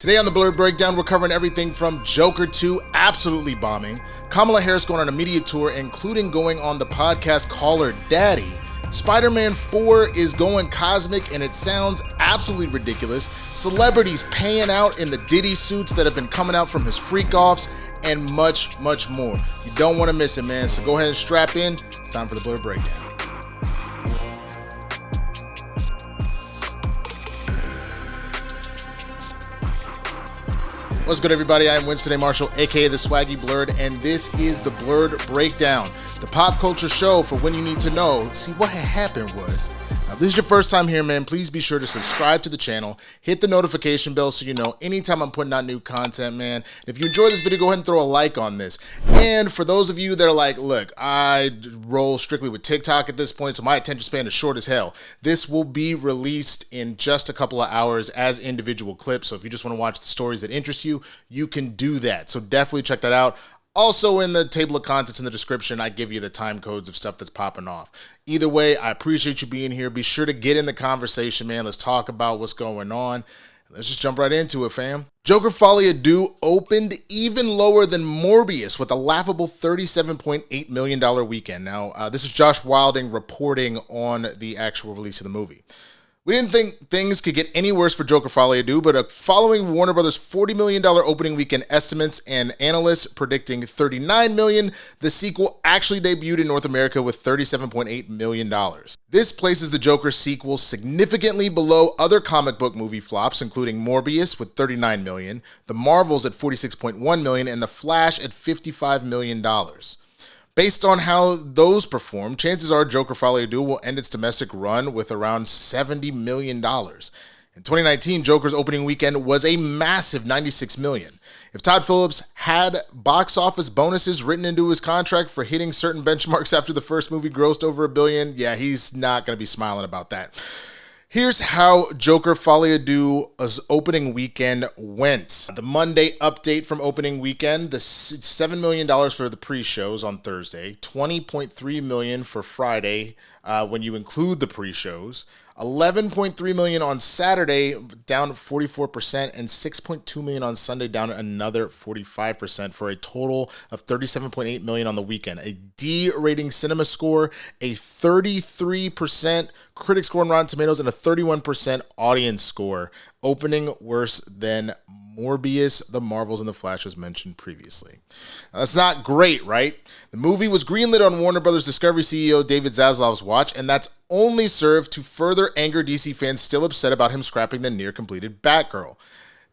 Today on the Blerd Breakdown, we're covering everything from Joker 2 absolutely bombing, Kamala Harris going on a media tour, including going on the podcast Call Her Daddy, Spider-Man 4 is going cosmic and it sounds absolutely ridiculous, celebrities paying out in the Diddy suits that have been coming out from his freak-offs, and much, much more. You don't want to miss it, man, so go ahead and strap in. It's time for the Blerd Breakdown. What's good, everybody? I'm Winston Marshall, aka the Swaggy Blerd, and this is the Blerd Breakdown, the pop culture show for when you need to know. See, what had happened was, now if this is your first time here, man, please be sure to subscribe to the channel, hit the notification bell so you know anytime I'm putting out new content, man. And if you enjoy this video, go ahead and throw a like on this. And for those of you that are like, look, I roll strictly with TikTok at this point, so my attention span is short as hell. This will be released in just a couple of hours as individual clips, so if you just want to watch the stories that interest you, you can do that. So definitely check that out. Also in the table of contents in the description, I give you the time codes of stuff that's popping off. Either way, I appreciate you being here. Be sure to get in the conversation, man. Let's talk about what's going on. Let's just jump right into it, fam. Joker Folie opened even lower than Morbius with a laughable $37.8 million weekend. Now, this is Josh Wilding reporting on the actual release of the movie. We didn't think things could get any worse for Joker Folie but following Warner Brothers' $40 million opening weekend estimates and analysts predicting $39 million, the sequel actually debuted in North America with $37.8 million. This places the Joker sequel significantly below other comic book movie flops, including Morbius with $39 million, The Marvels at $46.1 million, and The Flash at $55 million. Based on how those perform, chances are Joker Folie will end its domestic run with around $70 million. In 2019, Joker's opening weekend was a massive $96 million. If Todd Phillips had box office bonuses written into his contract for hitting certain benchmarks after the first movie grossed over $1 billion, yeah, he's not going to be smiling about that. Here's how Joker Folie's opening weekend went. The Monday update from opening weekend, the $7 million for the pre-shows on Thursday, $20.3 million for Friday when you include the pre-shows, $11.3 million on Saturday, down 44%, and $6.2 million on Sunday, down another 45%, for a total of $37.8 million on the weekend. A D rating cinema score, a 33% critic score on Rotten Tomatoes, and a 31% audience score, opening worse than Morbius, The Marvels, and The Flash, as mentioned previously. Now, that's not great, right? The movie was greenlit on Warner Brothers Discovery CEO David Zaslav's watch, and that's only served to further anger DC fans still upset about him scrapping the near-completed Batgirl.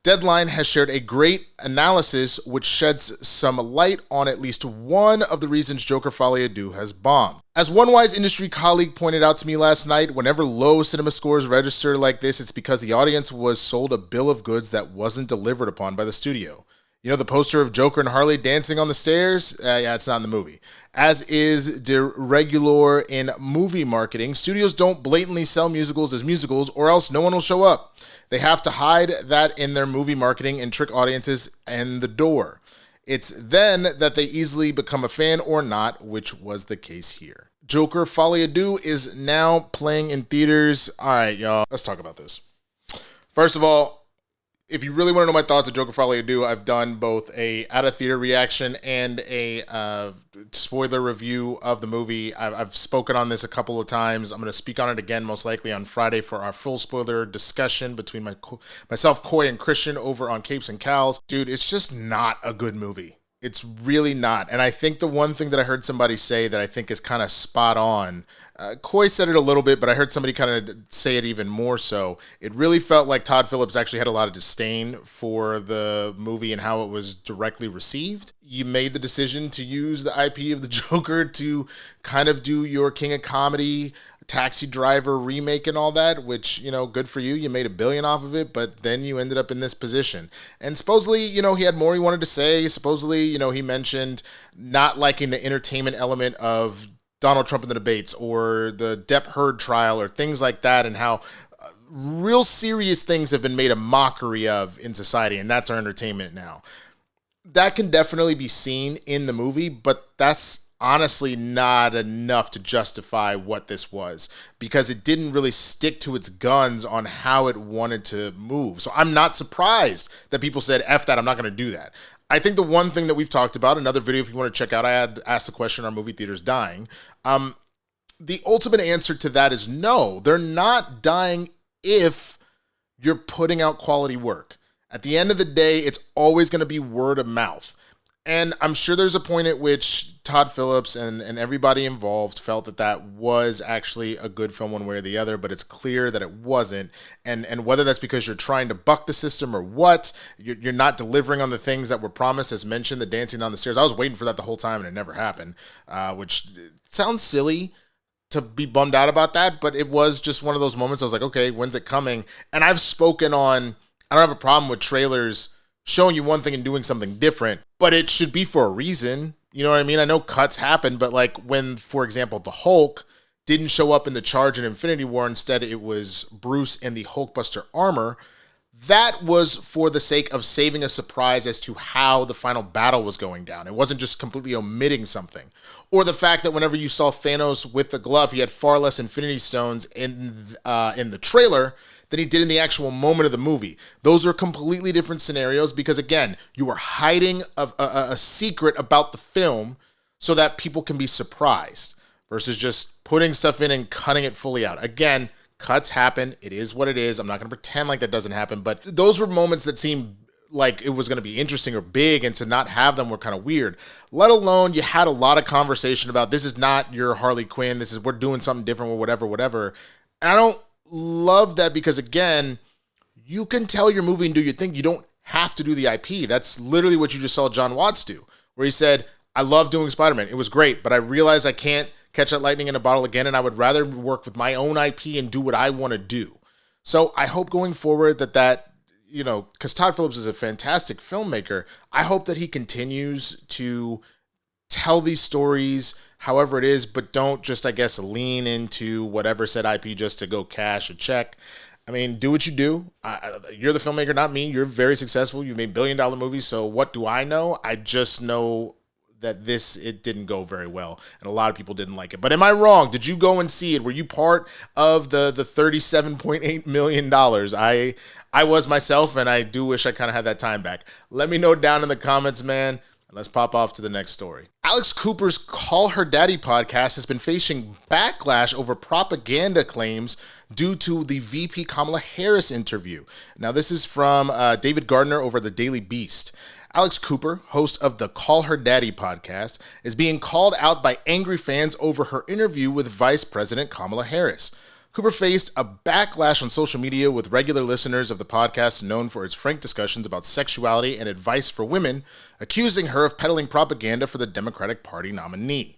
Deadline has shared a great analysis which sheds some light on at least one of the reasons Joker Folie has bombed. As one wise industry colleague pointed out to me last night, whenever low cinema scores register like this, it's because the audience was sold a bill of goods that wasn't delivered upon by the studio. You know, the poster of Joker and Harley dancing on the stairs? Yeah, it's not in the movie. As is de regular in movie marketing, studios don't blatantly sell musicals as musicals or else no one will show up. They have to hide that in their movie marketing and trick audiences in the door. It's then that they easily become a fan or not, which was the case here. Joker Folie is now playing in theaters. All right, y'all, let's talk about this. First of all, if you really want to know my thoughts on Joker Folie, I've done both a out-of-theater reaction and a spoiler review of the movie. I've spoken on this a couple of times. I'm going to speak on it again, most likely on Friday, for our full spoiler discussion between myself, Coy, and Christian over on Capes and Cows. Dude, it's just not a good movie. It's really not. And I think the one thing that I heard somebody say that I think is kind of spot on, Coy said it a little bit, but I heard somebody kind of say it even more so. It really felt like Todd Phillips actually had a lot of disdain for the movie and how it was directly received. You made the decision to use the IP of the Joker to kind of do your King of Comedy, Taxi Driver remake and all that, which, you know, good for you. You made $1 billion off of it, but then you ended up in this position. And supposedly, you know, he had more he wanted to say. Supposedly, you know, he mentioned not liking the entertainment element of Donald Trump in the debates or the Depp Heard trial or things like that, and how real serious things have been made a mockery of in society, and that's our entertainment now. That can definitely be seen in the movie, but that's honestly not enough to justify what this was, because it didn't really stick to its guns on how it wanted to move. So I'm not surprised that people said, F that, I'm not going to do that. I think the one thing that we've talked about, another video if you want to check out, I had asked the question, are movie theaters dying? The ultimate answer to that is no, they're not dying if you're putting out quality work. At the end of the day, it's always going to be word of mouth. And I'm sure there's a point at which Todd Phillips and everybody involved felt that that was actually a good film one way or the other, but it's clear that it wasn't. And whether that's because you're trying to buck the system or what, you're not delivering on the things that were promised, as mentioned, the dancing down the stairs. I was waiting for that the whole time and it never happened, which sounds silly to be bummed out about that, but it was just one of those moments I was like, okay, when's it coming? And I've spoken on, I don't have a problem with trailers showing you one thing and doing something different, but it should be for a reason. You know what I mean? I know cuts happen, but like when, for example, the Hulk didn't show up in the Charge in Infinity War, instead it was Bruce in the Hulkbuster armor, that was for the sake of saving a surprise as to how the final battle was going down. It wasn't just completely omitting something. Or the fact that whenever you saw Thanos with the glove, he had far less Infinity Stones in the trailer than he did in the actual moment of the movie. Those are completely different scenarios because, again, you are hiding a secret about the film so that people can be surprised versus just putting stuff in and cutting it fully out. Again, cuts happen. It is what it is. I'm not going to pretend like that doesn't happen, but those were moments that seemed like it was going to be interesting or big, and to not have them were kind of weird. Let alone you had a lot of conversation about this is not your Harley Quinn. This is, we're doing something different or whatever. And I don't love that because, again, you can tell your movie and do your thing. You don't have to do the IP. That's literally what you just saw John Watts do, where he said, I love doing Spider-Man. It was great, but I realized I can't catch that lightning in a bottle again, and I would rather work with my own IP and do what I want to do. So I hope going forward that, you know, because Todd Phillips is a fantastic filmmaker, I hope that he continues to tell these stories however it is, but don't just, I guess, lean into whatever said IP just to go cash a check. I mean, do what you do. You're the filmmaker, not me. You're very successful. You made billion-dollar movies, so what do I know? I just know that it didn't go very well, and a lot of people didn't like it. But am I wrong? Did you go and see it? Were you part of the $37.8 million? I was myself, and I do wish I kind of had that time back. Let me know down in the comments, man. Let's pop off to the next story. Alex Cooper's Call Her Daddy podcast has been facing backlash over propaganda claims due to the VP Kamala Harris interview. Now, this is from David Gardner over the Daily Beast. Alex Cooper, host of the Call Her Daddy podcast, is being called out by angry fans over her interview with Vice President Kamala Harris. Cooper faced a backlash on social media, with regular listeners of the podcast, known for its frank discussions about sexuality and advice for women, accusing her of peddling propaganda for the Democratic Party nominee.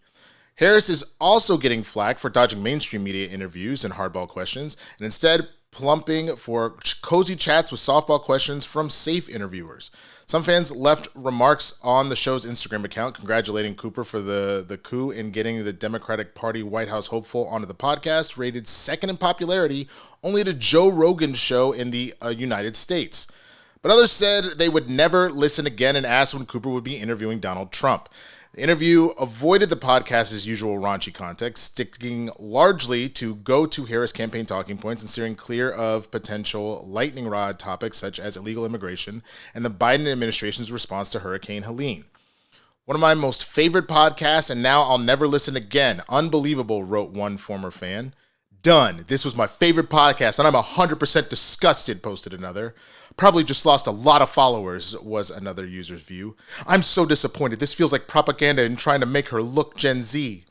Harris is also getting flack for dodging mainstream media interviews and hardball questions, and instead plumping for cozy chats with softball questions from safe interviewers. Some fans left remarks on the show's Instagram account congratulating Cooper for the coup in getting the Democratic Party White House hopeful onto the podcast, rated second in popularity only to Joe Rogan's show in the United States. But others said they would never listen again and asked when Cooper would be interviewing Donald Trump. The interview avoided the podcast's usual raunchy context, sticking largely to go-to Harris campaign talking points and steering clear of potential lightning rod topics such as illegal immigration and the Biden administration's response to Hurricane Helene. One of my most favorite podcasts, and now I'll never listen again. Unbelievable, wrote one former fan. Done. This was my favorite podcast, and I'm 100% disgusted, posted another. Probably just lost a lot of followers, was another user's view. I'm so disappointed. This feels like propaganda and trying to make her look Gen Z.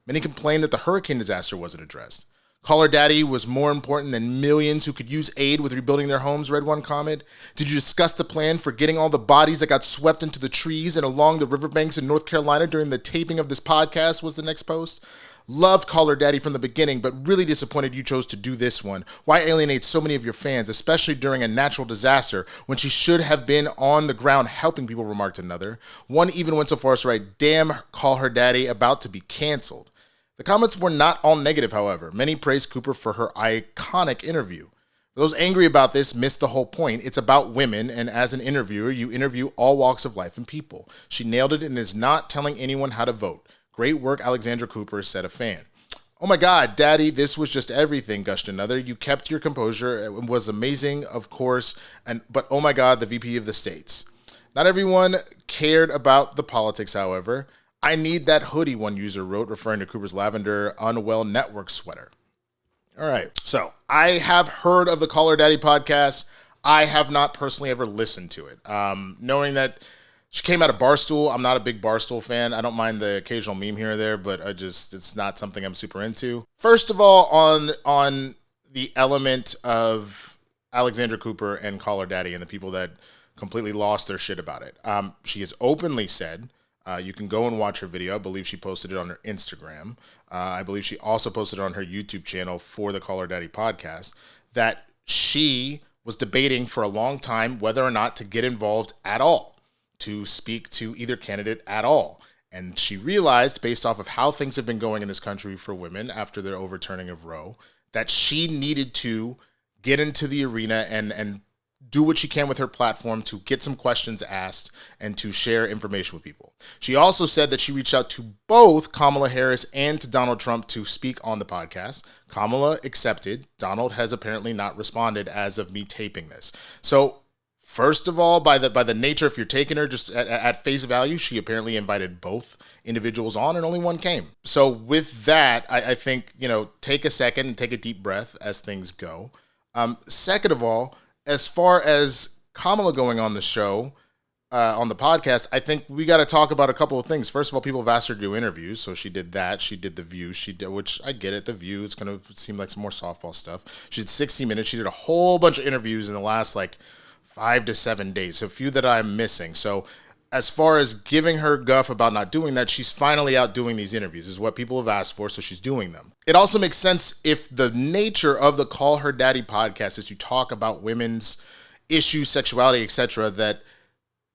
Many complained that the hurricane disaster wasn't addressed. Call Her Daddy was more important than millions who could use aid with rebuilding their homes, read one comment. Did you discuss the plan for getting all the bodies that got swept into the trees and along the riverbanks in North Carolina during the taping of this podcast, was the next post. Loved Call Her Daddy from the beginning, but really disappointed you chose to do this one. Why alienate so many of your fans, especially during a natural disaster, when she should have been on the ground helping people, remarked another. One even went so far as to write, damn, Call Her Daddy, about to be canceled. The comments were not all negative, however. Many praised Cooper for her iconic interview. Those angry about this missed the whole point. It's about women, and as an interviewer, you interview all walks of life and people. She nailed it and is not telling anyone how to vote. Great work, Alexandra Cooper, said a fan. Oh my God, Daddy, this was just everything, gushed another. You kept your composure. It was amazing, of course. But oh my God, the VP of the States. Not everyone cared about the politics, however. I need that hoodie, one user wrote, referring to Cooper's lavender Unwell Network sweater. All right. So I have heard of the Call Her Daddy podcast. I have not personally ever listened to it. Knowing that she came out of Barstool. I'm not a big Barstool fan. I don't mind the occasional meme here or there, but it's not something I'm super into. First of all, on the element of Alexandra Cooper and Call Her Daddy and the people that completely lost their shit about it. She has openly said, you can go and watch her video. I believe she posted it on her Instagram. I believe she also posted it on her YouTube channel for the Call Her Daddy podcast, that she was debating for a long time whether or not to get involved at all, to speak to either candidate at all. And she realized, based off of how things have been going in this country for women after the overturning of Roe, that she needed to get into the arena and do what she can with her platform to get some questions asked and to share information with people. She also said that she reached out to both Kamala Harris and to Donald Trump to speak on the podcast. Kamala accepted. Donald has apparently not responded as of me taping this. So first of all, by the nature, if you're taking her just at face value, she apparently invited both individuals on and only one came. So with that, I think, take a second and take a deep breath as things go. Second of all, as far as Kamala going on the show, on the podcast, I think we got to talk about a couple of things. First of all, people have asked her to do interviews, so she did that. She did The View, which I get it. The View, it's going to seem like some more softball stuff. She did 60 Minutes. She did a whole bunch of interviews in the last 5 to 7 days. So a few that I'm missing. So as far as giving her guff about not doing that, she's finally out doing these interviews, is what people have asked for, so she's doing them. It also makes sense if the nature of the Call Her Daddy podcast is to talk about women's issues, sexuality, etc., that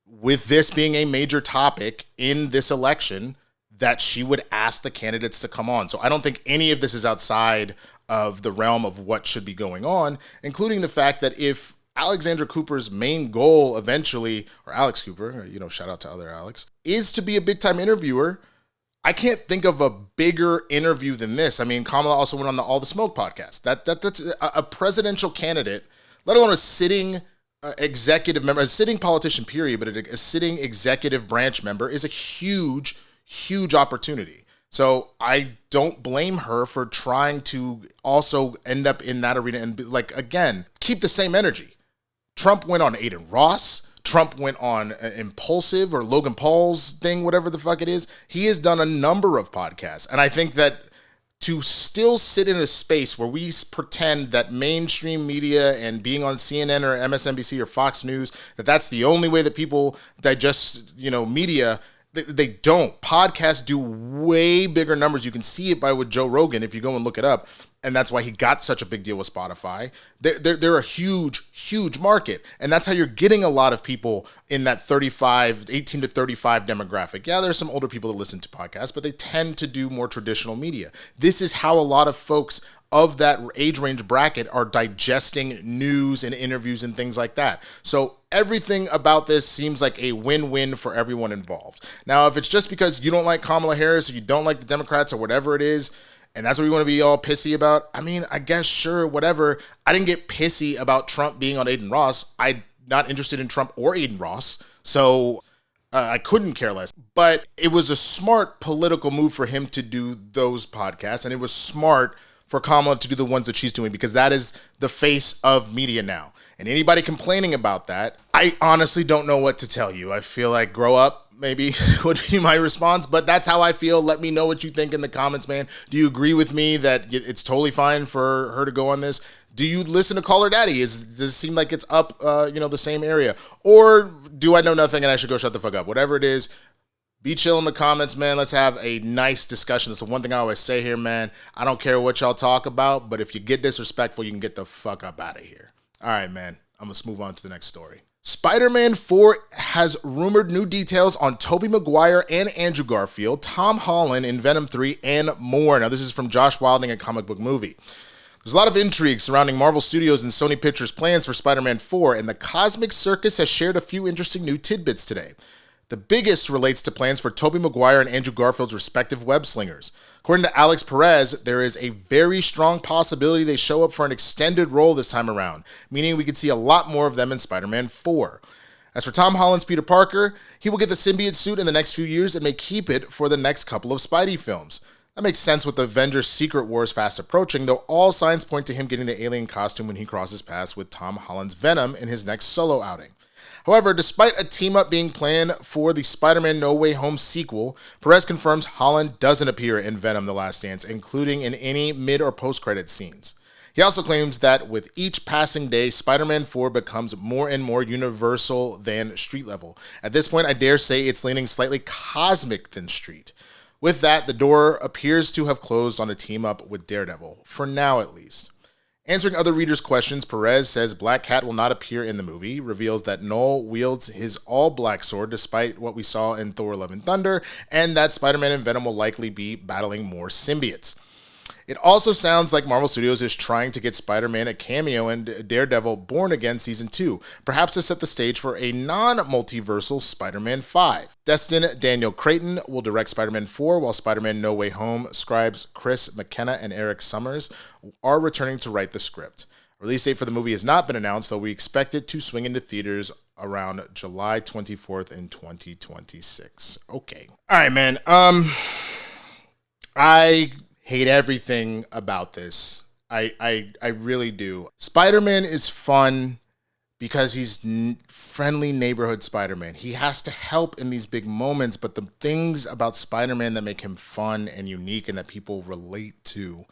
with this being a major topic in this election, that she would ask the candidates to come on. So I don't think any of this is outside of the realm of what should be going on, including the fact that if Alexandra Cooper's main goal eventually, or Alex Cooper, shout out to other Alex, is to be a big time interviewer, I can't think of a bigger interview than this. I mean, Kamala also went on the All the Smoke podcast. That's a presidential candidate, let alone a sitting executive member, a sitting politician, period, but a sitting executive branch member is a huge, huge opportunity. So I don't blame her for trying to also end up in that arena and again, keep the same energy. Trump went on Aiden Ross. Trump went on Impulsive or Logan Paul's thing, whatever the fuck it is. He has done a number of podcasts. And I think that to still sit in a space where we pretend that mainstream media and being on CNN or MSNBC or Fox News, that's the only way that people digest, media, they don't. Podcasts do way bigger numbers. You can see it with Joe Rogan if you go and look it up. And that's why he got such a big deal with Spotify. They're a huge, huge market. And that's how you're getting a lot of people in that 18 to 35 demographic. Yeah, there's some older people that listen to podcasts, but they tend to do more traditional media. This is how a lot of folks of that age range bracket are digesting news and interviews and things like that. So everything about this seems like a win-win for everyone involved. Now, if it's just because you don't like Kamala Harris or you don't like the Democrats or whatever it is, and that's what we want to be all pissy about, I mean, I guess, sure, whatever. I didn't get pissy about Trump being on Aiden Ross. I'm not interested in Trump or Aiden Ross, so I couldn't care less. But it was a smart political move for him to do those podcasts, and it was smart for Kamala to do the ones that she's doing, because that is the face of media now. And anybody complaining about that, I honestly don't know what to tell you. I feel like grow up, maybe, would be my response, but that's how I feel. Let me know what you think in the comments, man. Do you agree with me that it's totally fine for her to go on this? Do you listen to Call Her Daddy? Does it seem like it's up, the same area? Or do I know nothing and I should go shut the fuck up? Whatever it is, be chill in the comments, man. Let's have a nice discussion. That's the one thing I always say here, man. I don't care what y'all talk about, but if you get disrespectful, you can get the fuck up out of here. All right, man. I'm going to move on to the next story. Spider-Man 4 has rumored new details on Tobey Maguire and Andrew Garfield, Tom Holland in Venom 3, and more. Now, this is from Josh Wilding at Comic Book Movie. There's a lot of intrigue surrounding Marvel Studios and Sony Pictures' plans for Spider-Man 4, and the Cosmic Circus has shared a few interesting new tidbits today. The biggest relates to plans for Tobey Maguire and Andrew Garfield's respective web slingers. According to Alex Perez, there is a very strong possibility they show up for an extended role this time around, meaning we could see a lot more of them in Spider-Man 4. As for Tom Holland's Peter Parker, he will get the symbiote suit in the next few years and may keep it for the next couple of Spidey films. That makes sense with the Avengers Secret Wars fast approaching, though all signs point to him getting the alien costume when he crosses paths with Tom Holland's Venom in his next solo outing. However, despite a team-up being planned for the Spider-Man No Way Home sequel, Perez confirms Holland doesn't appear in Venom: The Last Dance, including in any mid- or post-credit scenes. He also claims that with each passing day, Spider-Man 4 becomes more and more universal than street level. At this point, I dare say it's leaning slightly cosmic than street. With that, the door appears to have closed on a team-up with Daredevil, for now at least. Answering other readers' questions, Perez says Black Cat will not appear in the movie, reveals that Null wields his all-black sword despite what we saw in Thor: Love and Thunder, and that Spider-Man and Venom will likely be battling more symbiotes. It also sounds like Marvel Studios is trying to get Spider-Man a cameo in Daredevil Born Again Season 2, perhaps to set the stage for a non-multiversal Spider-Man 5. Destin Daniel Creighton will direct Spider-Man 4, while Spider-Man No Way Home scribes Chris McKenna and Eric Summers are returning to write the script. A release date for the movie has not been announced, though we expect it to swing into theaters around July 24th in 2026. Okay. All right, man. I hate everything about this. I really do. Spider-Man is fun because he's friendly neighborhood Spider-Man. He has to help in these big moments, but the things about Spider-Man that make him fun and unique and that people relate to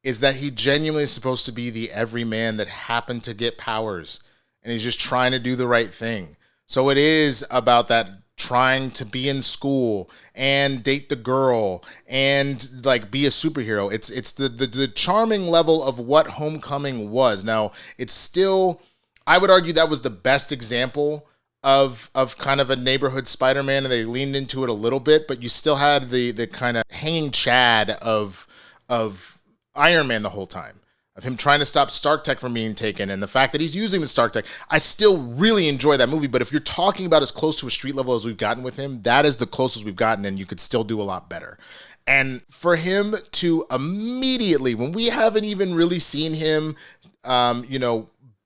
is that he genuinely is supposed to be the everyman that happened to get powers, and he's just trying to do the right thing. So it is about that trying to be in school and date the girl and like be a superhero. It's the charming level of what Homecoming was. Now, it's still, I would argue that was the best example of kind of a neighborhood Spider-Man, and they leaned into it a little bit, but you still had the kind of hanging chad of Iron Man the whole time, of him trying to stop Stark Tech from being taken, and the fact that he's using the Stark Tech. I still really enjoy that movie, but if you're talking about as close to a street level as we've gotten with him, that is the closest we've gotten, and you could still do a lot better. And for him to immediately, when we haven't even really seen him,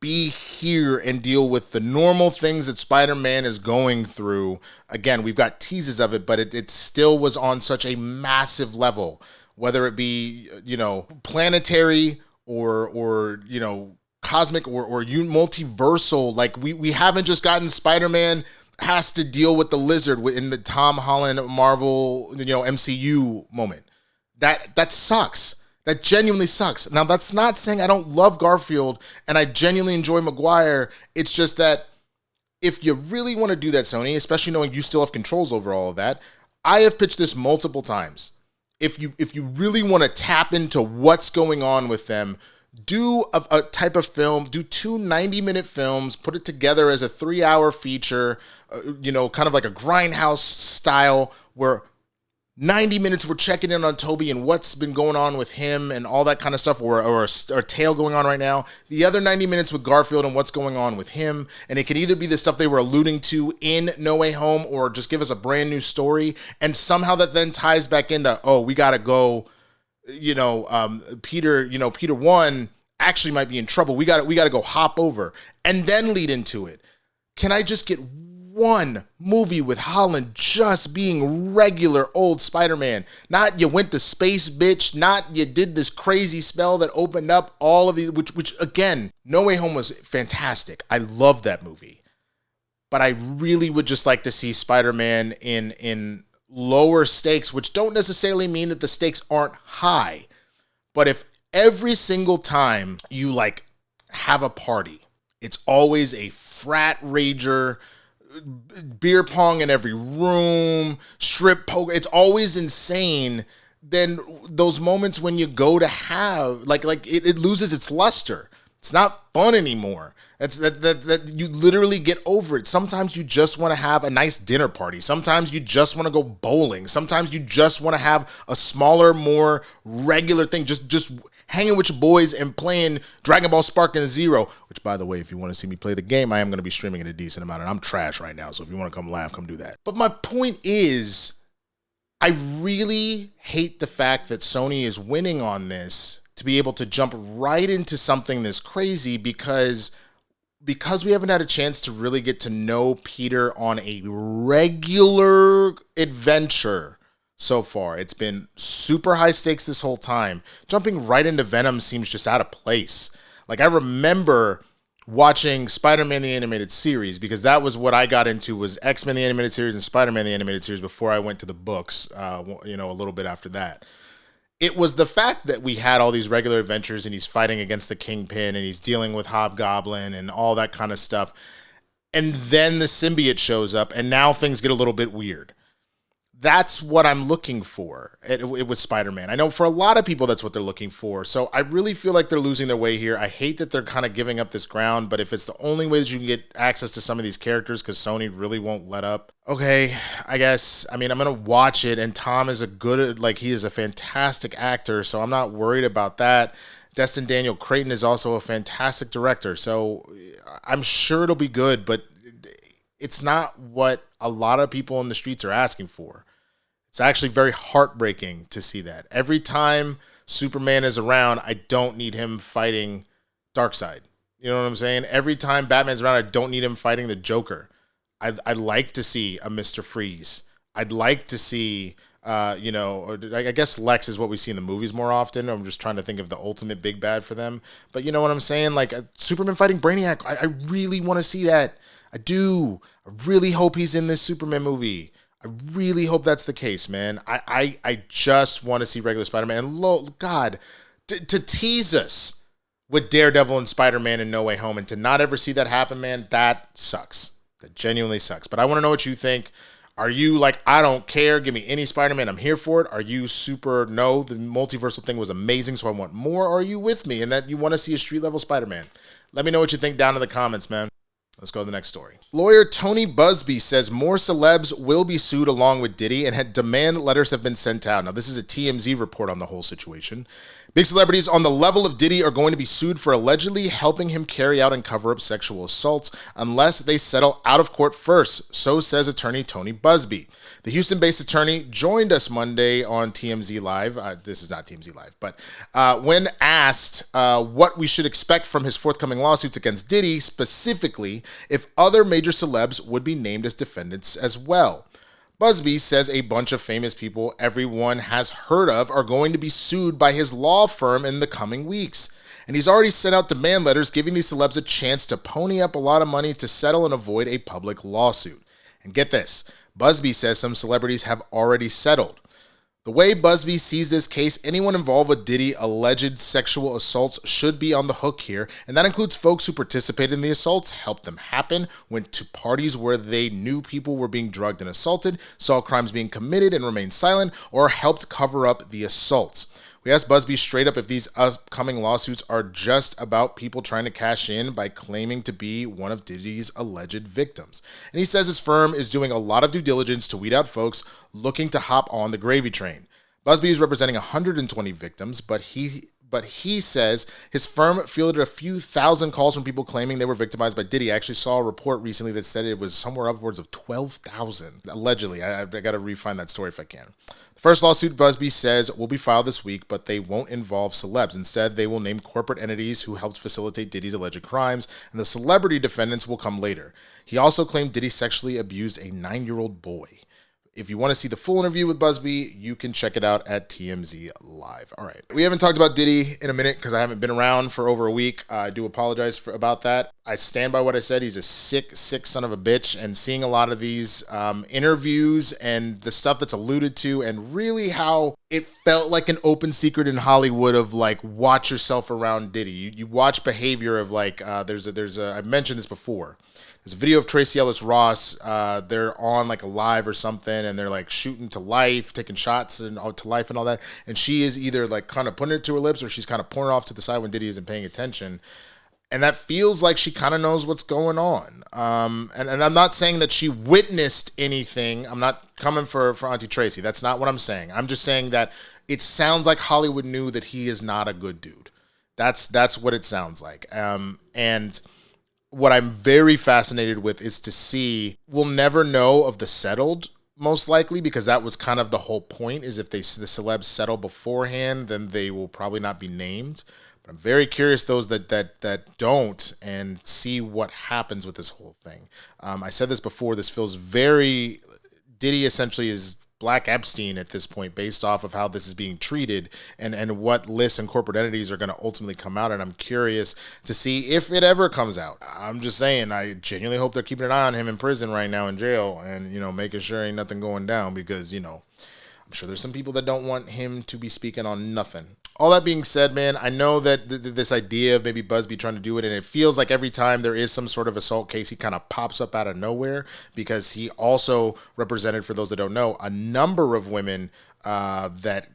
be here and deal with the normal things that Spider-Man is going through. Again, we've got teases of it, but it still was on such a massive level, whether it be, planetary or cosmic or multiversal. Like we haven't just gotten Spider-Man has to deal with the lizard in the Tom Holland Marvel MCU moment. That sucks. That genuinely sucks. Now, that's not saying I don't love Garfield and I genuinely enjoy Maguire. It's just that if you really want to do that, Sony, especially knowing you still have controls over all of that, I have pitched this multiple times. If you really want to tap into what's going on with them, do a type of film, do 2 90-minute films, put it together as a 3-hour feature, kind of like a Grindhouse style, where 90 minutes we're checking in on Tobey and what's been going on with him and all that kind of stuff, or a tale going on right now. The other 90 minutes with Garfield and what's going on with him. And it could either be the stuff they were alluding to in No Way Home, or just give us a brand new story. And somehow that then ties back into, we got to go, Peter 1 actually might be in trouble. We got to go hop over and then lead into it. Can I just get one movie with Holland just being regular old Spider-Man? Not you went to space, bitch. Not you did this crazy spell that opened up all of these, which again, No Way Home was fantastic. I love that movie. But I really would just like to see Spider-Man in lower stakes, which don't necessarily mean that the stakes aren't high. But if every single time you have a party, it's always a frat rager, beer pong in every room, strip poker, it's always insane, then those moments when you go to have it loses its luster. It's not fun anymore. That you literally get over it. Sometimes you just want to have a nice dinner party. Sometimes you just want to go bowling. Sometimes you just want to have a smaller, more regular thing. Just hanging with your boys and playing Dragon Ball Sparking Zero, which, by the way, if you want to see me play the game, I am going to be streaming it a decent amount, and I'm trash right now, so if you want to come laugh, come do that. But my point is, I really hate the fact that Sony is winning on this to be able to jump right into something this crazy because we haven't had a chance to really get to know Peter on a regular adventure so far. It's been super high stakes this whole time. Jumping right into Venom seems just out of place. Like, I remember watching Spider-Man the Animated Series, because that was what I got into, was X-Men the Animated Series and Spider-Man the Animated Series before I went to the books, a little bit after that. It was the fact that we had all these regular adventures and he's fighting against the Kingpin and he's dealing with Hobgoblin and all that kind of stuff. And then the symbiote shows up and now things get a little bit weird. That's what I'm looking for. It was Spider-Man. I know for a lot of people that's what they're looking for. So I really feel like they're losing their way here. I hate that they're kind of giving up this ground, but if it's the only way that you can get access to some of these characters because Sony really won't let up, okay, I guess. I mean, I'm going to watch it, and Tom is he is a fantastic actor, so I'm not worried about that. Destin Daniel Cretton is also a fantastic director, so I'm sure it'll be good, but it's not what a lot of people in the streets are asking for. It's actually very heartbreaking to see that. Every time Superman is around, I don't need him fighting Darkseid. You know what I'm saying? Every time Batman's around, I don't need him fighting the Joker. I'd like to see a Mr. Freeze. I'd like to see, I guess Lex is what we see in the movies more often. I'm just trying to think of the ultimate big bad for them. But you know what I'm saying? Like, Superman fighting Brainiac. I really want to see that. I do. I really hope he's in this Superman movie. I really hope that's the case, man. I just want to see regular Spider-Man. And God, to tease us with Daredevil and Spider-Man and No Way Home and to not ever see that happen, man, that sucks. That genuinely sucks. But I want to know what you think. Are you like, I don't care, give me any Spider-Man, I'm here for it? Are you super, no, the multiversal thing was amazing, so I want more? Or are you with me and that you want to see a street-level Spider-Man? Let me know what you think down in the comments, man. Let's go to the next story. Lawyer Tony Buzbee says more celebs will be sued along with Diddy and demand letters have been sent out. Now, this is a TMZ report on the whole situation. Big celebrities on the level of Diddy are going to be sued for allegedly helping him carry out and cover up sexual assaults unless they settle out of court first, so says attorney Tony Buzbee. The Houston-based attorney joined us Monday on TMZ Live. This is not TMZ Live, but when asked what we should expect from his forthcoming lawsuits against Diddy, specifically if other major celebs would be named as defendants as well. Buzbee says a bunch of famous people everyone has heard of are going to be sued by his law firm in the coming weeks. And he's already sent out demand letters giving these celebs a chance to pony up a lot of money to settle and avoid a public lawsuit. And get this, Buzbee says some celebrities have already settled. The way Buzbee sees this case, anyone involved with Diddy alleged sexual assaults should be on the hook here, and that includes folks who participated in the assaults, helped them happen, went to parties where they knew people were being drugged and assaulted, saw crimes being committed and remained silent, or helped cover up the assaults. We asked Buzbee straight up if these upcoming lawsuits are just about people trying to cash in by claiming to be one of Diddy's alleged victims. And he says his firm is doing a lot of due diligence to weed out folks looking to hop on the gravy train. Buzbee is representing 120 victims, but he says his firm fielded a few thousand calls from people claiming they were victimized by Diddy. I actually saw a report recently that said it was somewhere upwards of 12,000, allegedly. I got to refine that story if I can. The first lawsuit, Buzbee says, will be filed this week, but they won't involve celebs. Instead, they will name corporate entities who helped facilitate Diddy's alleged crimes, and the celebrity defendants will come later. He also claimed Diddy sexually abused a 9-year-old boy. If you want to see the full interview with Buzbee, you can check it out at TMZ Live. All right. We haven't talked about Diddy in a minute because I haven't been around for over a week. I do apologize about that. I stand by what I said. He's a sick son of a bitch. And seeing a lot of these interviews and the stuff that's alluded to and really how it felt like an open secret in Hollywood of like, watch yourself around Diddy. You watch behavior of like, I've mentioned this before. There's a video of Tracy Ellis Ross. They're on like a live or something, and they're like shooting to life, taking shots and to life and all that. And she is either like kind of putting it to her lips, or she's kind of pouring off to the side when Diddy isn't paying attention. And that feels like she kind of knows what's going on. And I'm not saying that she witnessed anything. I'm not coming for Auntie Tracy. That's not what I'm saying. I'm just saying that it sounds like Hollywood knew that he is not a good dude. That's what it sounds like. And what I'm very fascinated with is to see, we'll never know of the settled, most likely, because that was kind of the whole point, is if the celebs settle beforehand, then they will probably not be named. But I'm very curious those that don't, and see what happens with this whole thing. I said this before, this feels very, Diddy essentially is Black Epstein at this point, based off of how this is being treated and what lists and corporate entities are going to ultimately come out. And I'm curious to see if it ever comes out. I'm just saying, I genuinely hope they're keeping an eye on him in prison right now, in jail, and, making sure ain't nothing going down, because, I'm sure there's some people that don't want him to be speaking on nothing. All that being said, man, I know that this idea of maybe Buzbee trying to do it, and it feels like every time there is some sort of assault case, he kind of pops up out of nowhere, because he also represented, for those that don't know, a number of women that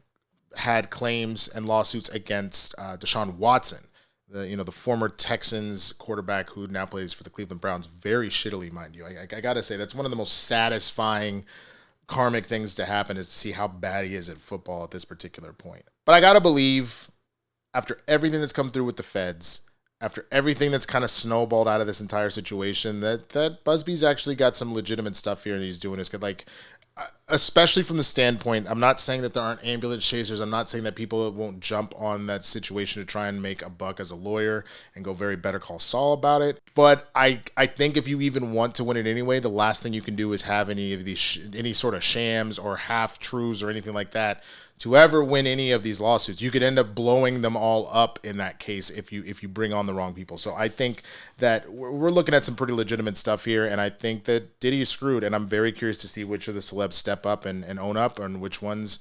had claims and lawsuits against Deshaun Watson, the former Texans quarterback who now plays for the Cleveland Browns, very shittily, mind you. I got to say, that's one of the most satisfying karmic things to happen, is to see how bad he is at football at this particular point. But I gotta believe, after everything that's come through with the feds, after everything that's kind of snowballed out of this entire situation, that Buzbee's actually got some legitimate stuff here, and he's doing this. Like, especially from the standpoint, I'm not saying that there aren't ambulance chasers. I'm not saying that people won't jump on that situation to try and make a buck as a lawyer and go very Better Call Saul about it. But I think if you even want to win it anyway, the last thing you can do is have any of these any sort of shams or half truths or anything like that to ever win any of these lawsuits. You could end up blowing them all up in that case if you bring on the wrong people. So I think that we're looking at some pretty legitimate stuff here, and I think that Diddy is screwed, and I'm very curious to see which of the celebs step up and own up, and which ones,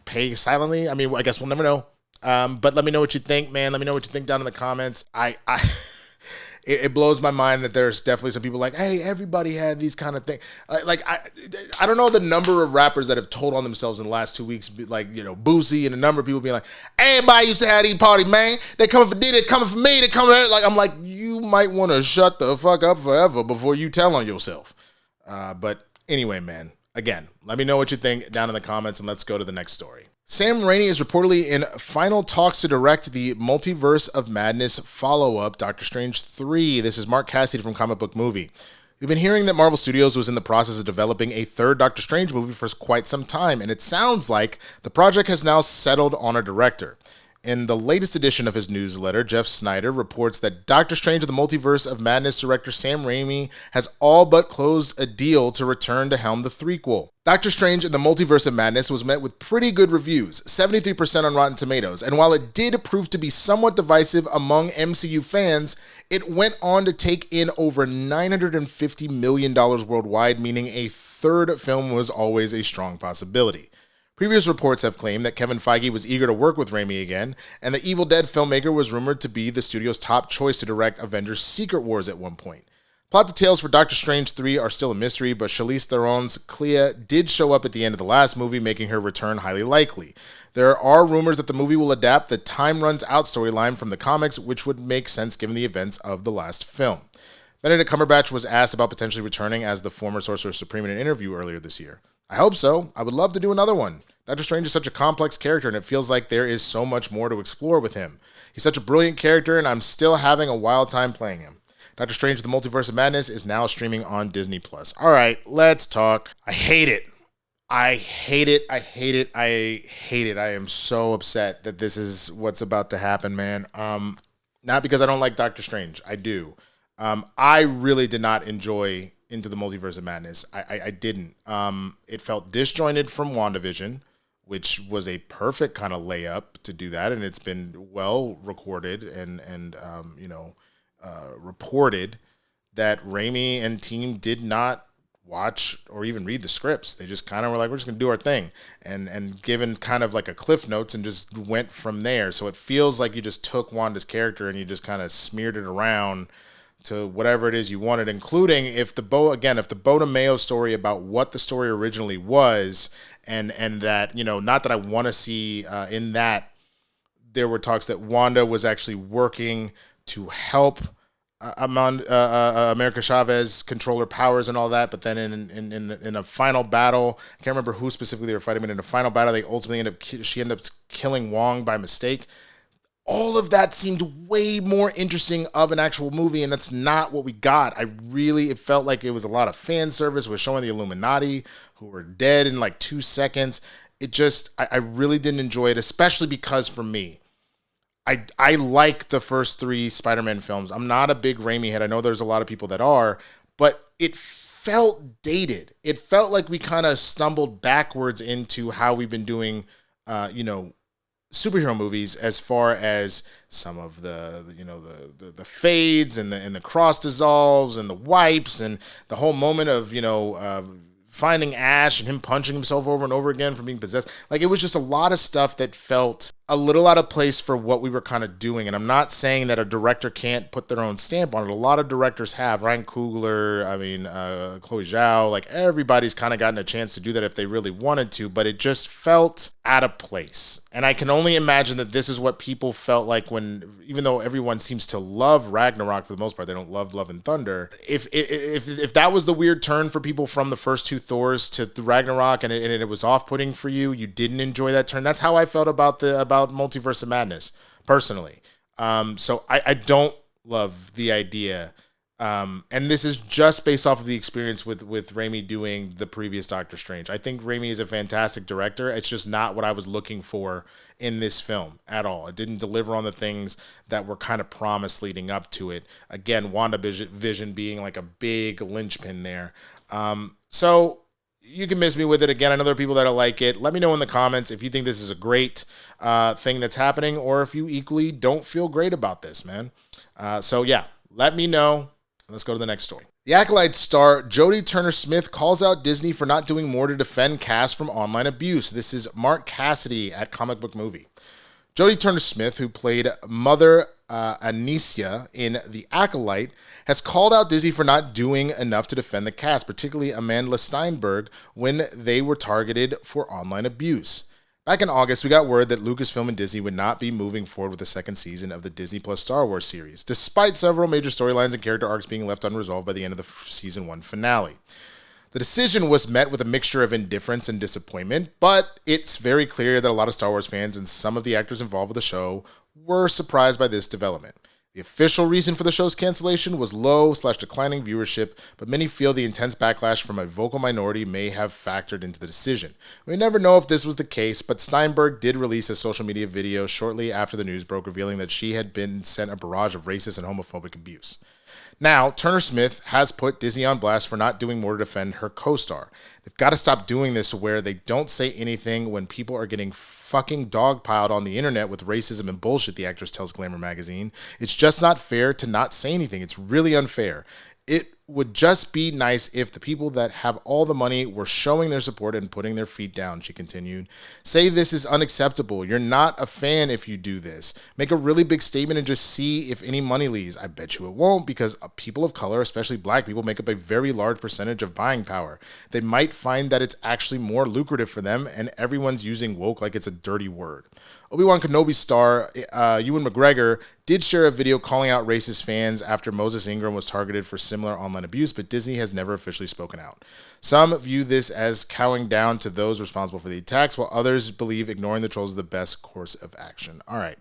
pay silently. I mean, I guess we'll never know. But let me know what you think, man. Let me know what you think down in the comments. It blows my mind that there's definitely some people like, hey, everybody had these kind of things. I don't know the number of rappers that have told on themselves in the last 2 weeks, like, Boosie, and a number of people being like, everybody used to have these parties, man. They coming for Diddy, they coming for me, they coming for, like, I'm like, you might want to shut the fuck up forever before you tell on yourself. But anyway, man, again, let me know what you think down in the comments, and let's go to the next story. Sam Raimi is reportedly in final talks to direct the Multiverse of Madness follow-up, Doctor Strange 3. This is Mark Cassidy from Comic Book Movie. We've been hearing that Marvel Studios was in the process of developing a third Doctor Strange movie for quite some time, and it sounds like the project has now settled on a director. In the latest edition of his newsletter, Jeff Snyder reports that Doctor Strange and the Multiverse of Madness director Sam Raimi has all but closed a deal to return to helm the threequel. Doctor Strange and the Multiverse of Madness was met with pretty good reviews, 73% on Rotten Tomatoes, and while it did prove to be somewhat divisive among MCU fans, it went on to take in over $950 million worldwide, meaning a third film was always a strong possibility. Previous reports have claimed that Kevin Feige was eager to work with Raimi again, and the Evil Dead filmmaker was rumored to be the studio's top choice to direct Avengers Secret Wars at one point. Plot details for Doctor Strange 3 are still a mystery, but Charlize Theron's Clea did show up at the end of the last movie, making her return highly likely. There are rumors that the movie will adapt the Time Runs Out storyline from the comics, which would make sense given the events of the last film. Benedict Cumberbatch was asked about potentially returning as the former Sorcerer Supreme in an interview earlier this year. I hope so. I would love to do another one. Doctor Strange is such a complex character, and it feels like there is so much more to explore with him. He's such a brilliant character, and I'm still having a wild time playing him. Doctor Strange: The Multiverse of Madness is now streaming on Disney+. All right, let's talk. I hate it. I hate it. I hate it. I hate it. I am so upset that this is what's about to happen, man. Not because I don't like Doctor Strange. I do. I really did not enjoy Into the Multiverse of Madness. I didn't. It felt disjointed from WandaVision, which was a perfect kind of layup to do that, and it's been well recorded and reported that Raimi and team did not watch or even read the scripts. They just kind of were like, we're just gonna do our thing, and given kind of like a cliff notes and just went from there. So it feels like you just took Wanda's character and you just kind of smeared it around to whatever it is you wanted, including if the Bo DeMeo story about what the story originally was, and that, not that I want to see in that, there were talks that Wanda was actually working to help America Chavez controller powers and all that, but then in a final battle, I can't remember who specifically they were fighting, but in a final battle, they ultimately she ended up killing Wong by mistake. All of that seemed way more interesting of an actual movie, and that's not what we got. It felt like it was a lot of fan service. We're showing the Illuminati, who were dead in like 2 seconds. I really didn't enjoy it, especially because for me, I like the first 3 Spider-Man films. I'm not a big Raimi head. I know there's a lot of people that are, but it felt dated. It felt like we kind of stumbled backwards into how we've been doing, superhero movies, as far as some of the fades and the cross dissolves and the wipes and the whole moment of finding Ash and him punching himself over and over again for being possessed. Like, it was just a lot of stuff that felt a little out of place for what we were kind of doing. And I'm not saying that a director can't put their own stamp on it. A lot of directors have. Ryan Coogler, Chloe Zhao, like, everybody's kind of gotten a chance to do that if they really wanted to, but it just felt out of place. And I can only imagine that this is what people felt like even though everyone seems to love Ragnarok for the most part, they don't love Love and Thunder. If that was the weird turn for people from the first 2 Thors to Ragnarok, and it was off-putting for you, you didn't enjoy that turn. That's how I felt about Multiverse of Madness, personally. So I don't love the idea. And this is just based off of the experience with Raimi doing the previous Doctor Strange. I think Raimi is a fantastic director. It's just not what I was looking for in this film at all. It didn't deliver on the things that were kind of promised leading up to it. Again, WandaVision being like a big linchpin there. So you can miss me with it. Again, I know there are people that'll like it. Let me know in the comments if you think this is a great thing that's happening, or if you equally don't feel great about this, man. So yeah, let me know. Let's go to the next story. The Acolyte star Jodie Turner-Smith calls out Disney for not doing more to defend cast from online abuse. This is Mark Cassidy at Comic Book Movie. Jodie Turner-Smith, who played Mother Anicia in The Acolyte, has called out Disney for not doing enough to defend the cast, particularly Amanda Steinberg, when they were targeted for online abuse. Back in August, we got word that Lucasfilm and Disney would not be moving forward with the second season of the Disney Plus Star Wars series, despite several major storylines and character arcs being left unresolved by the end of the season 1 finale. The decision was met with a mixture of indifference and disappointment, but it's very clear that a lot of Star Wars fans and some of the actors involved with the show were surprised by this development. The official reason for the show's cancellation was low/declining viewership, but many feel the intense backlash from a vocal minority may have factored into the decision. We never know if this was the case, but Steinberg did release a social media video shortly after the news broke, revealing that she had been sent a barrage of racist and homophobic abuse. Now, Turner-Smith has put Disney on blast for not doing more to defend her co-star. They've got to stop doing this where they don't say anything when people are getting fucking dogpiled on the internet with racism and bullshit, the actress tells Glamour magazine. It's just not fair to not say anything. It's really unfair. It would just be nice if the people that have all the money were showing their support and putting their feet down, she continued. Say this is unacceptable. You're not a fan if you do this. Make a really big statement and just see if any money leaves. I bet you it won't, because people of color, especially black people, make up a very large percentage of buying power. They might find that it's actually more lucrative for them, and everyone's using woke like it's a dirty word. Obi-Wan Kenobi star Ewan McGregor did share a video calling out racist fans after Moses Ingram was targeted for similar online abuse, but Disney has never officially spoken out. Some view this as cowing down to those responsible for the attacks, while others believe ignoring the trolls is the best course of action. All right,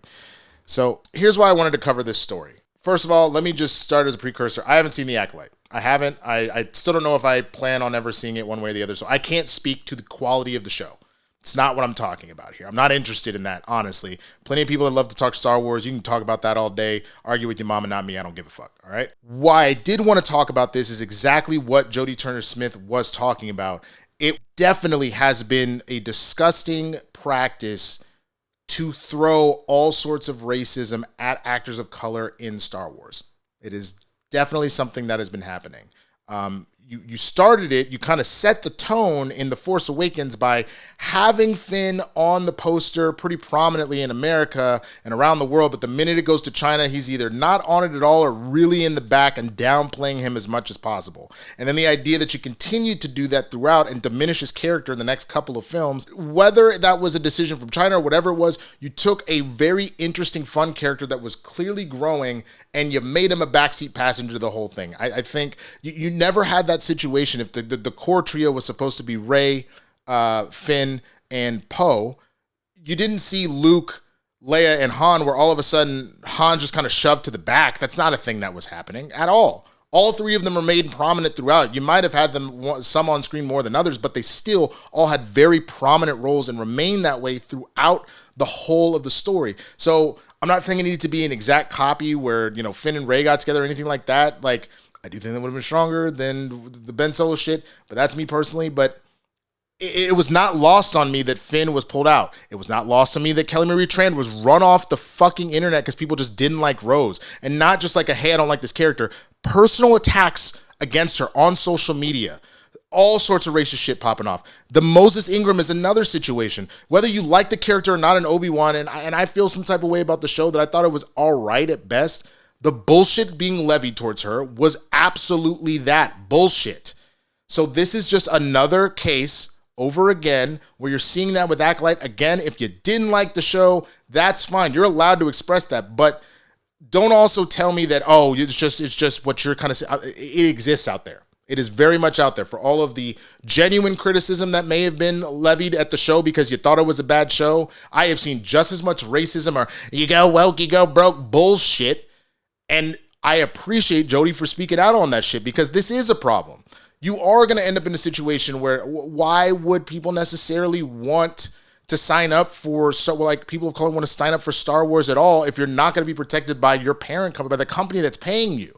so here's why I wanted to cover this story. First of all, let me just start as a precursor. I haven't seen The Acolyte. I haven't. I still don't know if I plan on ever seeing it one way or the other, so I can't speak to the quality of the show. It's not what I'm talking about here. I'm not interested in that, honestly. Plenty of people that love to talk Star Wars. You can talk about that all day. Argue with your mom and not me. I don't give a fuck, all right? Why I did want to talk about this is exactly what Jodie Turner-Smith was talking about. It definitely has been a disgusting practice to throw all sorts of racism at actors of color in Star Wars. It is definitely something that has been happening. you started it, you kind of set the tone in The Force Awakens by having Finn on the poster pretty prominently in America and around the world, but the minute it goes to China, he's either not on it at all or really in the back and downplaying him as much as possible. And then the idea that you continue to do that throughout and diminish his character in the next couple of films, whether that was a decision from China or whatever it was, you took a very interesting, fun character that was clearly growing and you made him a backseat passenger the whole thing. I think you never had that situation. If the core trio was supposed to be Rey, Finn, and Poe, you didn't see Luke, Leia, and Han where all of a sudden Han just kind of shoved to the back. That's not a thing that was happening at all. All three of them remained prominent throughout. You might have had them some on screen more than others, but they still all had very prominent roles and remained that way throughout the whole of the story. So I'm not saying it needed to be an exact copy where, Finn and Rey got together or anything like that. Like, I do think that would have been stronger than the Ben Solo shit, but that's me personally. But it was not lost on me that Finn was pulled out. It was not lost on me that Kelly Marie Tran was run off the fucking internet because people just didn't like Rose. And not just like, hey, I don't like this character. Personal attacks against her on social media. All sorts of racist shit popping off. The Moses Ingram is another situation. Whether you like the character or not in Obi-Wan, and I feel some type of way about the show that I thought it was all right at best, the bullshit being levied towards her was absolutely that bullshit. So this is just another case over again where you're seeing that with Acolyte. Again, if you didn't like the show, that's fine. You're allowed to express that, but don't also tell me that, oh, it's just what you're kind of saying. It exists out there. It is very much out there for all of the genuine criticism that may have been levied at the show because you thought it was a bad show. I have seen just as much racism or you go woke, you go broke bullshit. And I appreciate Jodie for speaking out on that shit because this is a problem. You are going to end up in a situation where why would people necessarily want to sign up for, people of color want to sign up for Star Wars at all if you're not going to be protected by your parent company, by the company that's paying you?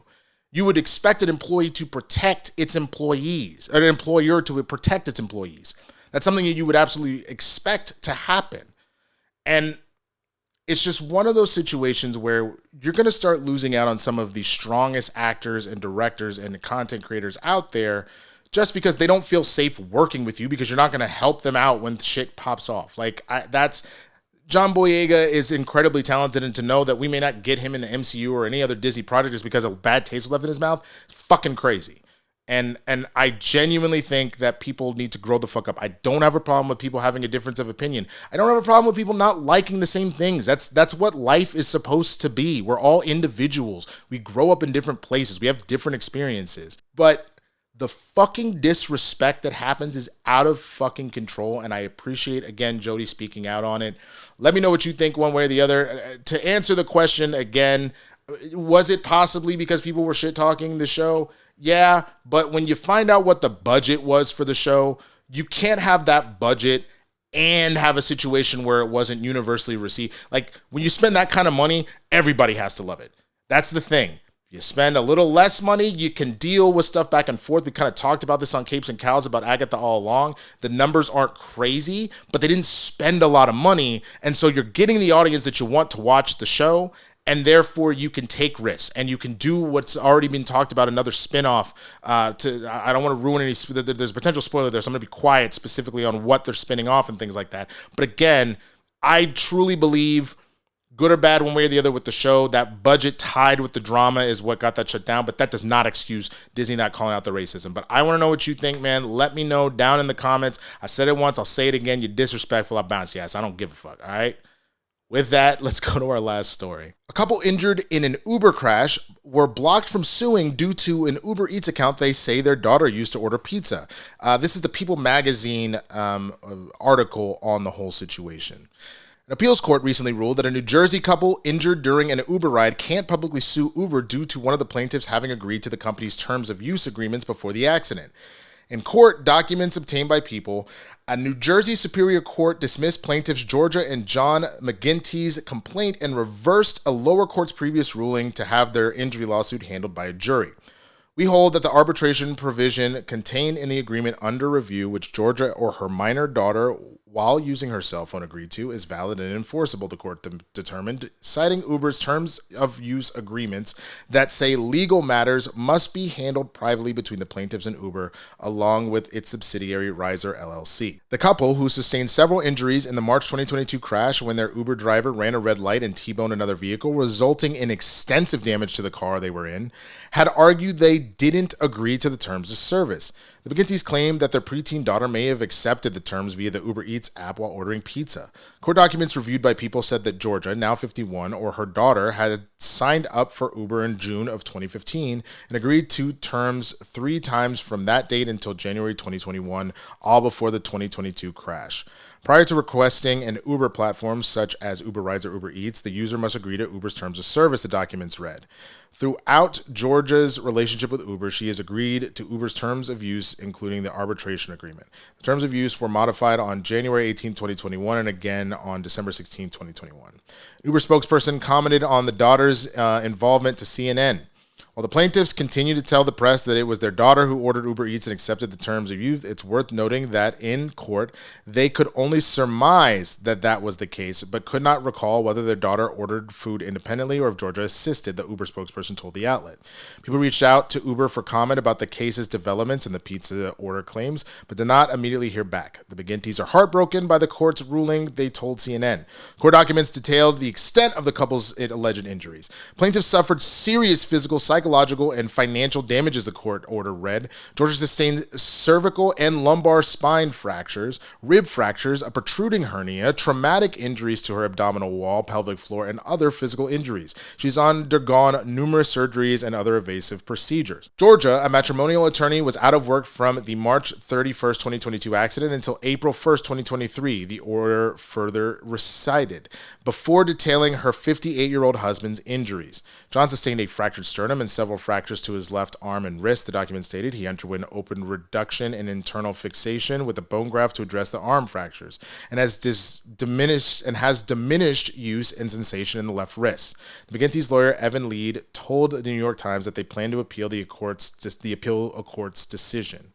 You would expect an employee to protect its employees, or an employer to protect its employees. That's something that you would absolutely expect to happen. And it's just one of those situations where you're going to start losing out on some of the strongest actors and directors and content creators out there just because they don't feel safe working with you because you're not going to help them out when shit pops off. John Boyega is incredibly talented, and to know that we may not get him in the MCU or any other Disney project just because of bad taste left in his mouth, fucking crazy. And I genuinely think that people need to grow the fuck up. I don't have a problem with people having a difference of opinion. I don't have a problem with people not liking the same things. That's what life is supposed to be. We're all individuals. We grow up in different places. We have different experiences. But the fucking disrespect that happens is out of fucking control, and I appreciate, again, Jodie speaking out on it. Let me know what you think one way or the other. To answer the question, again, was it possibly because people were shit-talking the show? Yeah, but when you find out what the budget was for the show, you can't have that budget and have a situation where it wasn't universally received. Like, when you spend that kind of money, everybody has to love it. That's the thing. You spend a little less money, you can deal with stuff back and forth. We kind of talked about this on Capes and Cows about Agatha all along. The numbers aren't crazy, but they didn't spend a lot of money. And so you're getting the audience that you want to watch the show, and therefore you can take risks and you can do what's already been talked about, another spinoff. I don't want to ruin any, there's a potential spoiler there, so I'm going to be quiet specifically on what they're spinning off and things like that. But again, I truly believe, good or bad one way or the other with the show, that budget tied with the drama is what got that shut down, but that does not excuse Disney not calling out the racism. But I want to know what you think, man. Let me know down in the comments. I said it once, I'll say it again. You're disrespectful, I'll bounce your ass. I don't give a fuck, all right? With that, let's go to our last story. A couple injured in an Uber crash were blocked from suing due to an Uber Eats account they say their daughter used to order pizza. This is the People magazine article on the whole situation. An appeals court recently ruled that a New Jersey couple injured during an Uber ride can't publicly sue Uber due to one of the plaintiffs having agreed to the company's terms of use agreements before the accident. In court documents obtained by People, a New Jersey Superior Court dismissed plaintiffs Georgia and John McGinty's complaint and reversed a lower court's previous ruling to have their injury lawsuit handled by a jury. We hold that the arbitration provision contained in the agreement under review, which Georgia or her minor daughter while using her cell phone agreed to is valid and enforceable, the court determined, citing Uber's terms of use agreements that say legal matters must be handled privately between the plaintiffs and Uber, along with its subsidiary Riser LLC. The couple, who sustained several injuries in the March 2022 crash when their Uber driver ran a red light and T-boned another vehicle, resulting in extensive damage to the car they were in, had argued they didn't agree to the terms of service. The McGinty's claimed that their preteen daughter may have accepted the terms via the Uber Eats app while ordering pizza. Court documents reviewed by People said that Georgia, now 51, or her daughter, had signed up for Uber in June of 2015 and agreed to terms 3 times from that date until January 2021, all before the 2022 crash. Prior to requesting an Uber platform such as Uber Rides or Uber Eats, the user must agree to Uber's terms of service, the documents read. Throughout Georgia's relationship with Uber, she has agreed to Uber's terms of use, including the arbitration agreement. The terms of use were modified on January 18, 2021, and again on December 16, 2021. Uber spokesperson commented on the daughter's involvement to CNN. While the plaintiffs continue to tell the press that it was their daughter who ordered Uber Eats and accepted the terms of use, it's worth noting that in court, they could only surmise that that was the case, but could not recall whether their daughter ordered food independently or if Georgia assisted, the Uber spokesperson told the outlet. People reached out to Uber for comment about the case's developments and the pizza order claims, but did not immediately hear back. The McGinty's are heartbroken by the court's ruling, they told CNN. Court documents detailed the extent of the couple's alleged injuries. Plaintiffs suffered serious physical, psychological, and financial damages, the court order read. Georgia sustained cervical and lumbar spine fractures, rib fractures, a protruding hernia, traumatic injuries to her abdominal wall, pelvic floor, and other physical injuries. She's undergone numerous surgeries and other evasive procedures. Georgia, a matrimonial attorney, was out of work from the March 31st, 2022 accident until April 1st, 2023, the order further recited, before detailing her 58-year-old husband's injuries. John sustained a fractured sternum and several fractures to his left arm and wrist, the document stated. He underwent open reduction and internal fixation with a bone graft to address the arm fractures, and has diminished use and sensation in the left wrist. The McGinty's lawyer, Evan Lead, told the New York Times that they plan to appeal the appeal court's decision.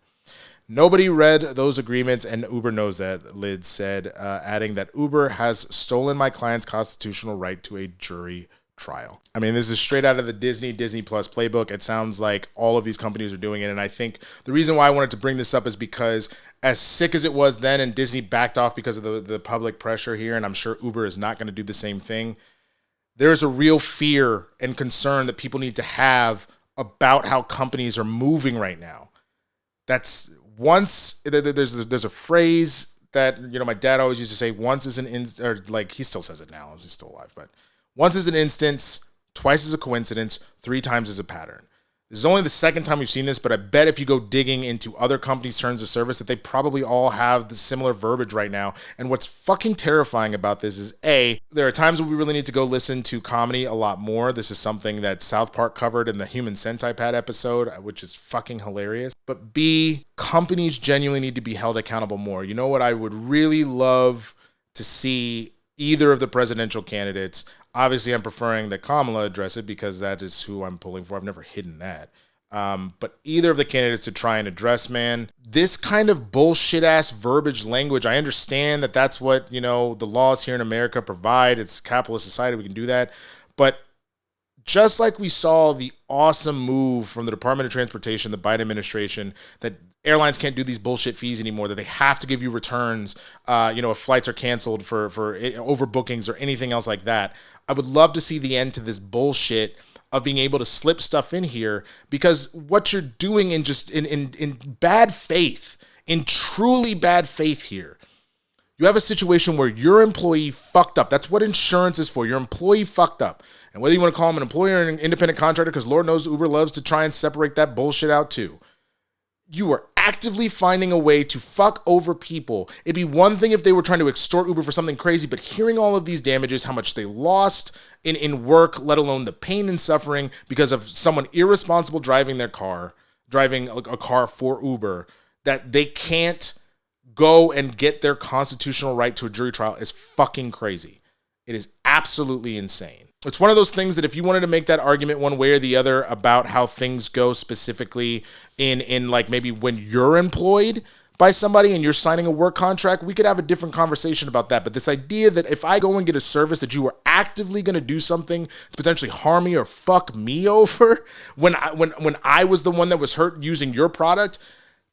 Nobody read those agreements, and Uber knows that, Lid said, adding that Uber has stolen my client's constitutional right to a jury trial. I mean, this is straight out of the Disney Plus playbook. It sounds like all of these companies are doing it, and I think the reason why I wanted to bring this up is because as sick as it was then, and Disney backed off because of the public pressure here, and I'm sure Uber is not going to do the same thing, there's a real fear and concern that people need to have about how companies are moving right now. That's once there's a phrase that, you know, my dad always used to say, once is or like he still says it now, he's still alive, but once is an instance, twice is a coincidence, 3 times is a pattern. This is only the second time we've seen this, but I bet if you go digging into other companies' terms of service that they probably all have the similar verbiage right now. And what's fucking terrifying about this is A, there are times when we really need to go listen to comedy a lot more. This is something that South Park covered in the Human Centipede episode, which is fucking hilarious. But B, companies genuinely need to be held accountable more. You know what I would really love to see either of the presidential candidates. Obviously, I'm preferring that Kamala address it because that is who I'm pulling for. I've never hidden that. But either of the candidates to try and address, man, this kind of bullshit-ass verbiage language, I understand that that's what, you know, the laws here in America provide. It's a capitalist society. We can do that. But just like we saw the awesome move from the Department of Transportation, the Biden administration, that airlines can't do these bullshit fees anymore, that they have to give you returns, if flights are canceled for overbookings or anything else like that. I would love to see the end to this bullshit of being able to slip stuff in here, because what you're doing in bad faith, in truly bad faith here, you have a situation where your employee fucked up. That's what insurance is for. Your employee fucked up. And whether you want to call him an employee or an independent contractor, because Lord knows Uber loves to try and separate that bullshit out too. You are actively finding a way to fuck over people. It'd be one thing if they were trying to extort Uber for something crazy, but hearing all of these damages, how much they lost in work, let alone the pain and suffering because of someone irresponsible driving a car for Uber, that they can't go and get their constitutional right to a jury trial is fucking crazy. It is absolutely insane. It's one of those things that if you wanted to make that argument one way or the other about how things go specifically in like maybe when you're employed, by somebody and you're signing a work contract, we could have a different conversation about that. But this idea that if I go and get a service that you are actively going to do something to potentially harm me or fuck me over when I was the one that was hurt using your product,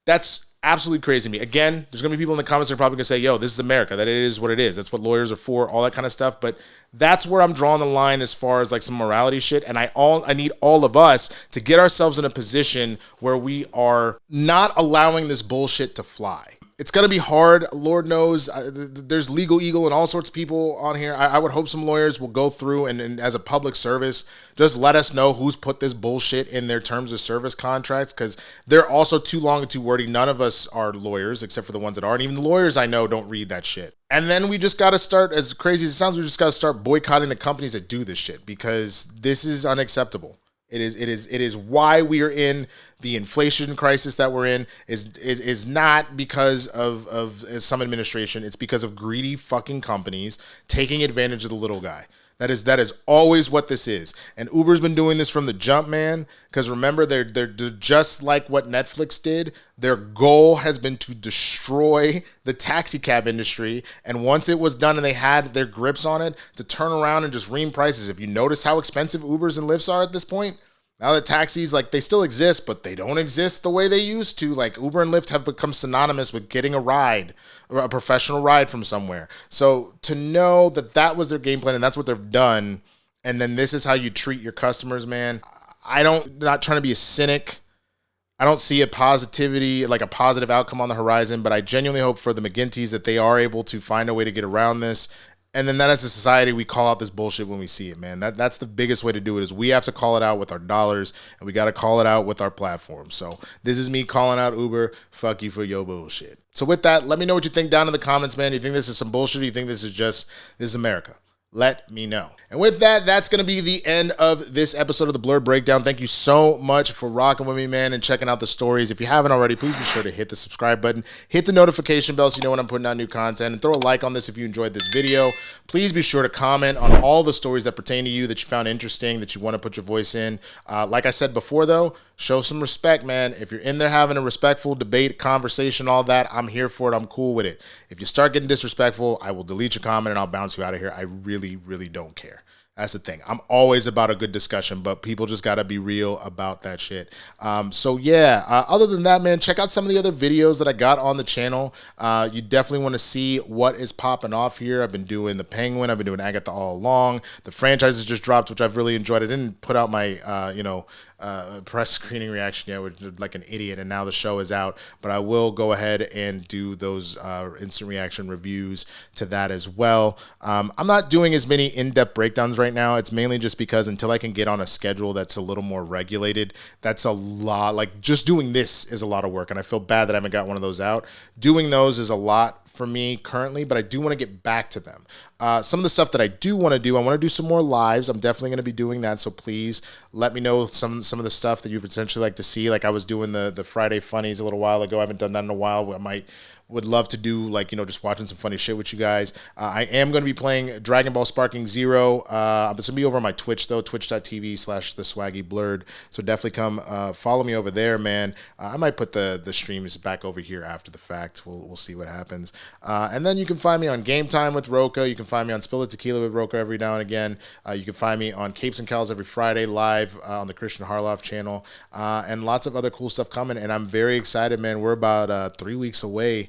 that's absolutely crazy to me. Again, there's going to be people in the comments that are probably going to say, yo, this is America. That it is what it is. That's what lawyers are for, all that kind of stuff. But that's where I'm drawing the line as far as like some morality shit. And I need all of us to get ourselves in a position where we are not allowing this bullshit to fly. It's going to be hard. Lord knows there's Legal Eagle and all sorts of people on here. I would hope some lawyers will go through and as a public service, just let us know who's put this bullshit in their terms of service contracts, because they're also too long and too wordy. None of us are lawyers except for the ones that are. And even the lawyers I know don't read that shit. And then we just got to start, as crazy as it sounds, we just got to start boycotting the companies that do this shit, because this is unacceptable. It is why we are in the inflation crisis that we're in. Is not because of some administration. It's because of greedy fucking companies taking advantage of the little guy. That is always what this is. And Uber's been doing this from the jump, man. Because remember, they're just like what Netflix did. Their goal has been to destroy the taxi cab industry. And once it was done and they had their grips on it, to turn around and just ream prices. If you notice how expensive Ubers and Lyfts are at this point, now that taxis, like, they still exist, but they don't exist the way they used to. Like, Uber and Lyft have become synonymous with getting a ride, or a professional ride from somewhere. So to know that that was their game plan and that's what they've done, and then this is how you treat your customers, man. Not trying to be a cynic. I don't see a positive outcome on the horizon, but I genuinely hope for the McGinty's that they are able to find a way to get around this. And then that as a society, we call out this bullshit when we see it, man. That's the biggest way to do it, is we have to call it out with our dollars, and we got to call it out with our platform. So this is me calling out Uber. Fuck you for your bullshit. So with that, let me know what you think down in the comments, man. Do you think this is some bullshit? Do you think this is America? Let me know. And with that, that's going to be the end of this episode of the Blerd Breakdown. Thank you so much for rocking with me, man, and checking out the stories. If you haven't already, please be sure to hit the subscribe button, hit the notification bell so you know when I'm putting out new content, and throw a like on this if you enjoyed this video. Please be sure to comment on all the stories that pertain to you that you found interesting, that you want to put your voice in. Like I said before, though, show some respect, man. If you're in there having a respectful debate, conversation, all that, I'm here for it. I'm cool with it. If you start getting disrespectful, I will delete your comment and I'll bounce you out of here. I really don't care. That's the thing. I'm always about a good discussion, but people just got to be real about that shit. So yeah, other than that, man, check out some of the other videos that I got on the channel. You definitely want to see what is popping off here. I've been doing The Penguin. I've been doing Agatha all along. The franchises just dropped, which I've really enjoyed. I didn't put out my, press screening reaction yet, which is like an idiot, and now the show is out, but I will go ahead and do those instant reaction reviews to that as well. I'm not doing as many in-depth breakdowns right now. It's mainly just because until I can get on a schedule that's a little more regulated, that's a lot. Like, just doing this is a lot of work, and I feel bad that I haven't got one of those out. Doing those is a lot for me currently, but I do want to get back to them. Some of the stuff that I do want to do, I want to do some more lives. I'm definitely going to be doing that, so please let me know some of the stuff that you potentially like to see. Like, I was doing the Friday funnies a little while ago. I haven't done that in a while. Would love to do, like, just watching some funny shit with you guys. I am going to be playing Dragon Ball Sparking Zero. This going to be over on my Twitch, though, twitch.tv/the Swaggy Blerd. So definitely come follow me over there, man. I might put the streams back over here after the fact. We'll see what happens. And then you can find me on Game Time with Roka. You can find me on Spill It Tequila with Roka every now and again. You can find me on Capes and Cows every Friday live on the Christian Harloff channel. And lots of other cool stuff coming. And I'm very excited, man. We're about 3 weeks away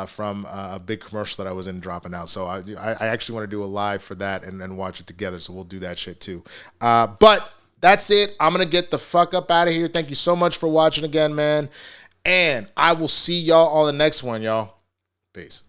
from a big commercial that I was in dropping out. So I actually want to do a live for that and watch it together. So we'll do that shit too. But that's it. I'm going to get the fuck up out of here. Thank you so much for watching again, man. And I will see y'all on the next one, y'all. Peace.